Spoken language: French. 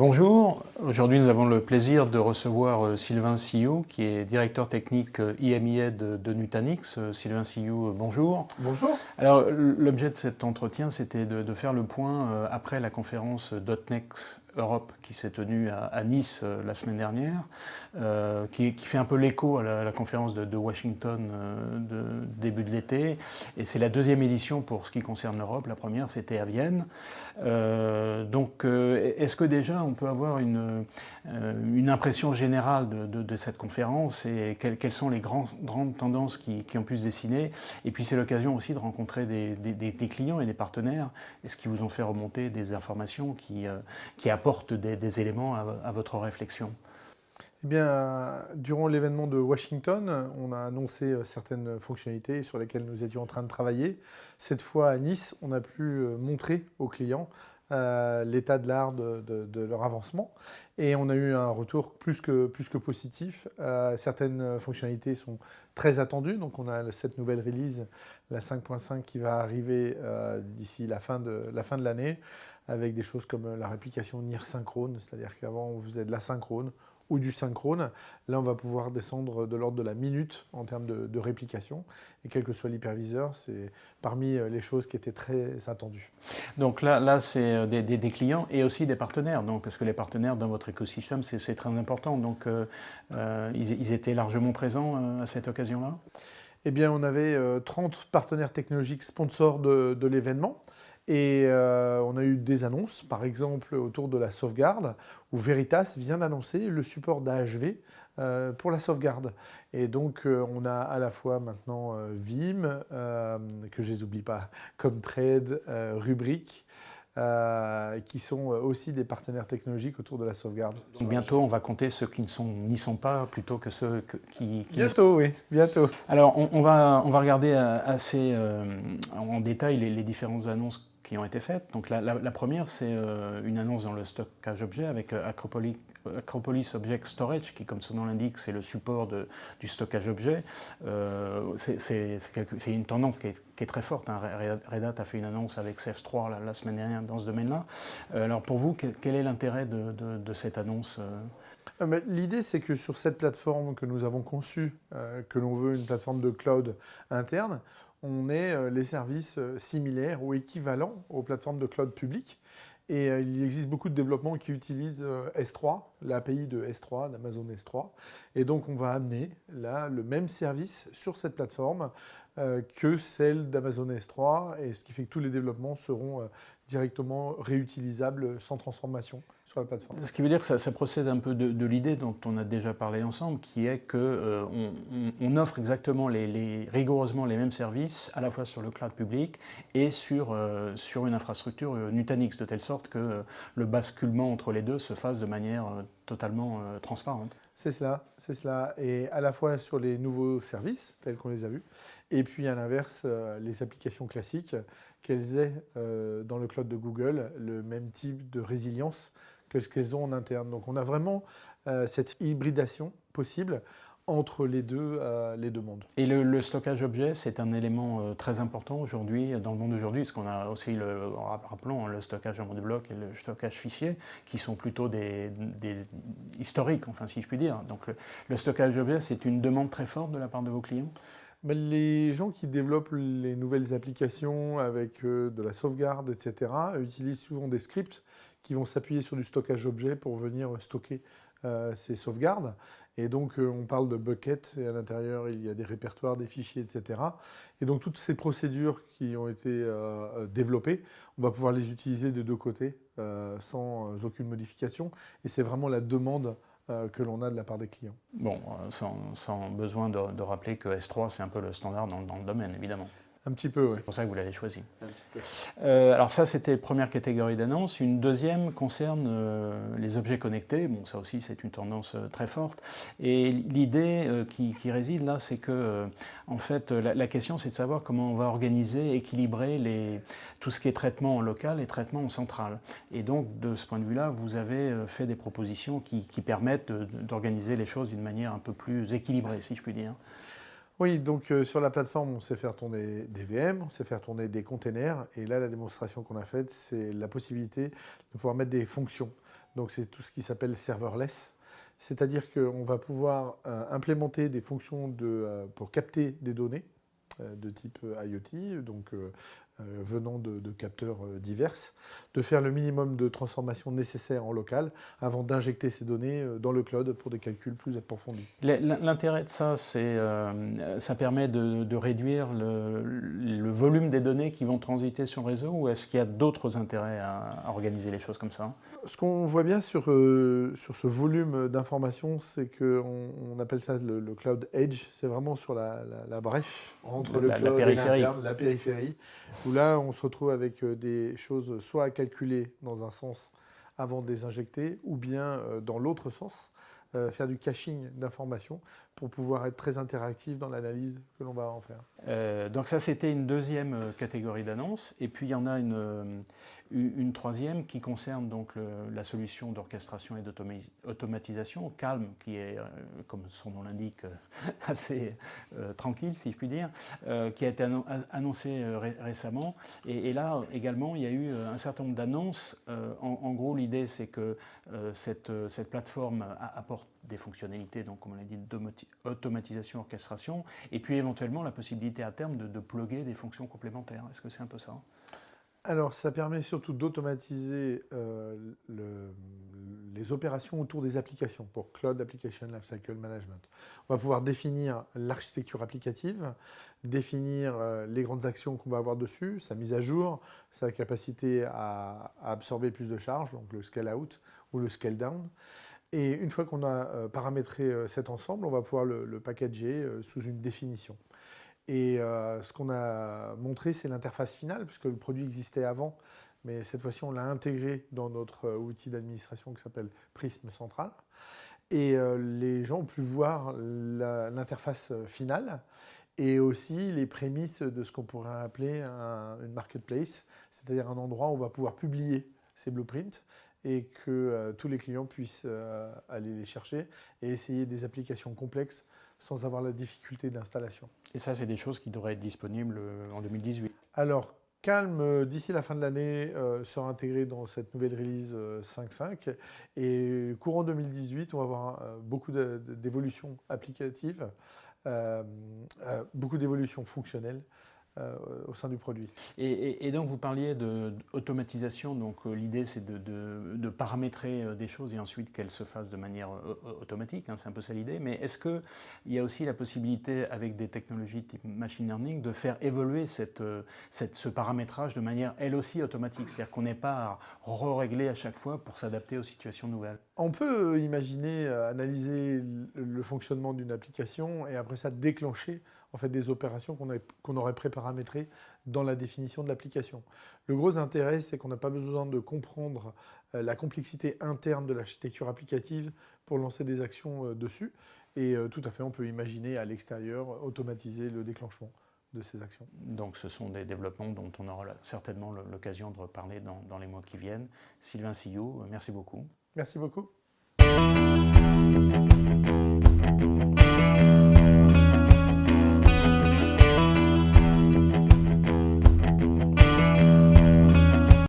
Bonjour, aujourd'hui nous avons le plaisir de recevoir Sylvain Sillou qui est directeur technique IMIA de Nutanix. Sylvain Sillou, bonjour. Bonjour. Alors l'objet de cet entretien c'était de faire le point après la conférence .NEXT Europe qui s'est tenue à Nice la semaine dernière, qui fait un peu l'écho à la conférence de Washington de début de l'été. Et c'est la deuxième édition pour ce qui concerne l'Europe. La première c'était à Vienne. Est-ce que déjà on peut avoir une impression générale de cette conférence et quelles sont les grandes tendances qui ont pu se dessiner? Et puis c'est l'occasion aussi de rencontrer des clients et des partenaires. Est-ce qu'ils vous ont fait remonter des informations qui apportent des éléments à votre réflexion? Eh bien, durant l'événement de Washington, on a annoncé certaines fonctionnalités sur lesquelles nous étions en train de travailler. Cette fois à Nice, on a pu montrer aux clients l'état de l'art de leur avancement. Et on a eu un retour plus que positif. Certaines fonctionnalités sont très attendues. Donc on a cette nouvelle release, la 5.5, qui va arriver d'ici la fin de l'année, avec des choses comme la réplication near synchrone, c'est-à-dire qu'avant on faisait de l'asynchrone ou du synchrone. Là, on va pouvoir descendre de l'ordre de la minute en termes de réplication. Et quel que soit l'hyperviseur, c'est parmi les choses qui étaient très attendues. Donc là c'est des clients et aussi des partenaires, donc, parce que les partenaires dans votre écosystème, c'est très important. Donc ils étaient largement présents à cette occasion-là? Eh bien, on avait 30 partenaires technologiques sponsors de l'événement. Et on a eu des annonces, par exemple autour de la sauvegarde, où Veritas vient d'annoncer le support d'AHV pour la sauvegarde. Et donc on a à la fois maintenant Vim, que je les oublie pas, Comtrade, Rubrik, qui sont aussi des partenaires technologiques autour de la sauvegarde. Donc bientôt on va compter ceux qui n'y sont pas plutôt que ceux qui... Bientôt, oui, bientôt. Alors on va regarder assez en détail les différentes annonces qui ont été faites. Donc la première, c'est une annonce dans le stockage objet avec Acropolis Object Storage, qui, comme son nom l'indique, c'est le support du stockage objet. C'est une tendance qui est très forte. Hein. Red Hat a fait une annonce avec CEF3 la semaine dernière dans ce domaine-là. Alors pour vous, quel est l'intérêt de cette annonce? L'idée, c'est que sur cette plateforme que nous avons conçue, que l'on veut une plateforme de cloud interne, on ait les services similaires ou équivalents aux plateformes de cloud public. Et il existe beaucoup de développements qui utilisent S3, l'API de S3, d'Amazon S3. Et donc, on va amener là le même service sur cette plateforme que celle d'Amazon S3, et ce qui fait que tous les développements seront directement réutilisables sans transformation sur la plateforme. Ce qui veut dire que ça procède un peu de l'idée dont on a déjà parlé ensemble, qui est qu'on offre exactement rigoureusement les mêmes services, à la fois sur le cloud public et sur une infrastructure Nutanix, de telle sorte que le basculement entre les deux se fasse de manière totalement transparente. C'est cela. Et à la fois sur les nouveaux services, tels qu'on les a vus, et puis à l'inverse, les applications classiques, qu'elles aient dans le cloud de Google le même type de résilience que ce qu'elles ont en interne. Donc on a vraiment cette hybridation possible entre les deux mondes. Et le stockage objet, c'est un élément très important aujourd'hui, dans le monde d'aujourd'hui, parce qu'on a aussi, rappelons, le stockage en mode bloc et le stockage fichier, qui sont plutôt des historiques, enfin, si je puis dire. Donc le stockage objet, c'est une demande très forte de la part de vos clients? Les gens qui développent les nouvelles applications avec de la sauvegarde, etc., utilisent souvent des scripts qui vont s'appuyer sur du stockage objet pour venir stocker ces sauvegardes. Et donc, on parle de buckets, et à l'intérieur, il y a des répertoires, des fichiers, etc. Et donc, toutes ces procédures qui ont été développées, on va pouvoir les utiliser de deux côtés sans aucune modification. Et c'est vraiment la demande que l'on a de la part des clients. Bon, sans besoin de rappeler que S3, c'est un peu le standard dans le domaine, évidemment. Un petit peu, oui. C'est pour ça que vous l'avez choisi. Alors ça, c'était la première catégorie d'annonces. Une deuxième concerne les objets connectés. Bon, ça aussi, c'est une tendance très forte. Et l'idée qui réside là, c'est que, en fait, la question, c'est de savoir comment on va organiser, équilibrer tout ce qui est traitement en local et traitement en central. Et donc, de ce point de vue-là, vous avez fait des propositions qui permettent d'organiser les choses d'une manière un peu plus équilibrée, si je puis dire. Oui, donc sur la plateforme, on sait faire tourner des VM, on sait faire tourner des containers. Et là, la démonstration qu'on a faite, c'est la possibilité de pouvoir mettre des fonctions. Donc c'est tout ce qui s'appelle serverless. C'est-à-dire qu'on va pouvoir implémenter des fonctions pour capter des données de type IoT, donc venant de capteurs divers, de faire le minimum de transformations nécessaires en local avant d'injecter ces données dans le cloud pour des calculs plus approfondis. L'intérêt de ça, c'est ça permet de réduire le volume des données qui vont transiter sur le réseau, ou est-ce qu'il y a d'autres intérêts à organiser les choses comme ça? Ce qu'on voit bien sur ce volume d'informations, c'est qu'on appelle ça le cloud edge. C'est vraiment sur la brèche entre le cloud et l'interne, la périphérie, où là, on se retrouve avec des choses soit à calculer dans un sens avant de les injecter, ou bien dans l'autre sens, faire du caching d'informations pour pouvoir être très interactif dans l'analyse que l'on va en faire. Donc ça, c'était une deuxième catégorie d'annonces. Et puis, il y en a une troisième qui concerne donc la solution d'orchestration et d'automatisation, Calm, qui est, comme son nom l'indique, assez tranquille, si je puis dire, qui a été annoncée récemment. Et là, également, il y a eu un certain nombre d'annonces. En gros, l'idée, c'est que cette plateforme apporte des fonctionnalités, donc comme on l'a dit, d'automatisation, orchestration, et puis éventuellement la possibilité à terme de plugger des fonctions complémentaires. Est-ce que c'est un peu ça? Alors, ça permet surtout d'automatiser les opérations autour des applications pour Cloud Application Lifecycle Management. On va pouvoir définir l'architecture applicative, définir les grandes actions qu'on va avoir dessus, sa mise à jour, sa capacité à absorber plus de charges, donc le scale out ou le scale down. Et une fois qu'on a paramétré cet ensemble, on va pouvoir le packager sous une définition. Et ce qu'on a montré, c'est l'interface finale, puisque le produit existait avant, mais cette fois-ci, on l'a intégré dans notre outil d'administration qui s'appelle Prism Central. Et les gens ont pu voir l'interface finale et aussi les prémices de ce qu'on pourrait appeler une marketplace, c'est-à-dire un endroit où on va pouvoir publier ces blueprints et que tous les clients puissent aller les chercher et essayer des applications complexes sans avoir la difficulté d'installation. Et ça, c'est des choses qui devraient être disponibles en 2018. Alors, Calm, d'ici la fin de l'année, sera intégré dans cette nouvelle release 5.5. Et courant 2018, on va avoir beaucoup d'évolutions applicatives, beaucoup d'évolutions fonctionnelles au sein du produit. Et donc vous parliez d'automatisation, donc l'idée c'est de paramétrer des choses et ensuite qu'elles se fassent de manière automatique, hein, c'est un peu ça l'idée, mais est-ce qu'il y a aussi la possibilité avec des technologies type machine learning de faire évoluer ce paramétrage de manière elle aussi automatique, c'est-à-dire qu'on n'ait pas à régler à chaque fois pour s'adapter aux situations nouvelles? On peut imaginer analyser le fonctionnement d'une application et après ça déclencher en fait des opérations qu'on aurait préparamétrées dans la définition de l'application. Le gros intérêt, c'est qu'on n'a pas besoin de comprendre la complexité interne de l'architecture applicative pour lancer des actions dessus. Et tout à fait, on peut imaginer à l'extérieur automatiser le déclenchement de ces actions. Donc ce sont des développements dont on aura certainement l'occasion de reparler dans les mois qui viennent. Sylvain Sillot, merci beaucoup. Merci beaucoup.